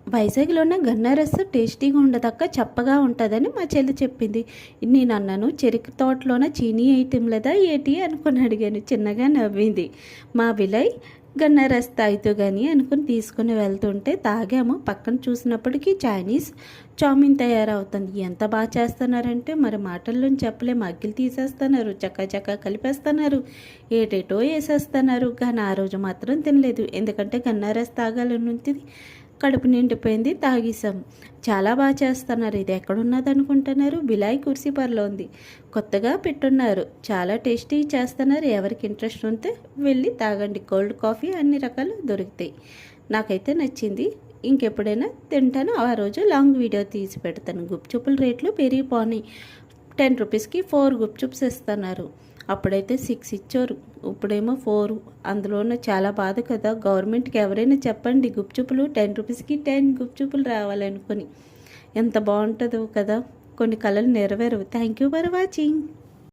వైజాగ్‌లోనే గన్నారస్ టేస్టీగా ఉండదక్క, చప్పగా ఉంటదని మా చెల్లి చెప్పింది. నేనన్నాను, చెరుకు తోటలోన చీనీ ఏయటం లేదా ఏటి అనుకుని అడిగాను. చిన్నగా నవ్వింది. మా విలయ్ గన్నారస్ తాగుతూ గాని అనుకుని తీసుకుని వెళ్తుంటే తాగాము. పక్కన చూసినప్పటికీ చైనీస్ చావుమిన్ తయారవుతుంది. ఎంత బాగా చేస్తున్నారంటే మరి మాటల్లోని చెప్పలేము. అగ్గిలు తీసేస్తున్నారు, చక్కా కలిపేస్తున్నారు, ఏటేటో వేసేస్తున్నారు. కానీ ఆ రోజు మాత్రం తినలేదు. ఎందుకంటే గన్నారస్ తాగాలని ఉంటుంది. కడుపు నిండిపోయింది, తాగేసాం. చాలా బాగా చేస్తున్నారు. ఇది ఎక్కడున్నది అనుకుంటున్నారు? బిలాయ్ కుర్సీపర్లో ఉంది. కొత్తగా పెట్టున్నారు. చాలా టేస్టీ చేస్తున్నారు. ఎవరికి ఇంట్రెస్ట్ ఉంటే వెళ్ళి తాగండి. కోల్డ్ కాఫీ అన్ని రకాలు దొరుకుతాయి. నాకైతే నచ్చింది. ఇంకెప్పుడైనా తింటాను. ఆ రోజు లాంగ్ వీడియో తీసి పెడతాను. గుప్చుప్పుల రేట్లు పెరిగిపోయినాయి. 10 రూపీస్కి 4 గుప్చుప్స్ ఇస్తున్నారు. అప్పుడైతే 6 ఇచ్చారు, ఇప్పుడేమో 4. అందులోనూ చాలా బాధ కదా. గవర్నమెంట్కి ఎవరైనా చెప్పండి, గుప్చుప్పులు 10 రూపీస్కి 10 గుప్చుప్పులు రావాలనుకుని. ఎంత బాగుంటుందో కదా. కొన్ని కళలు నెరవేరవు. Thank you for watching.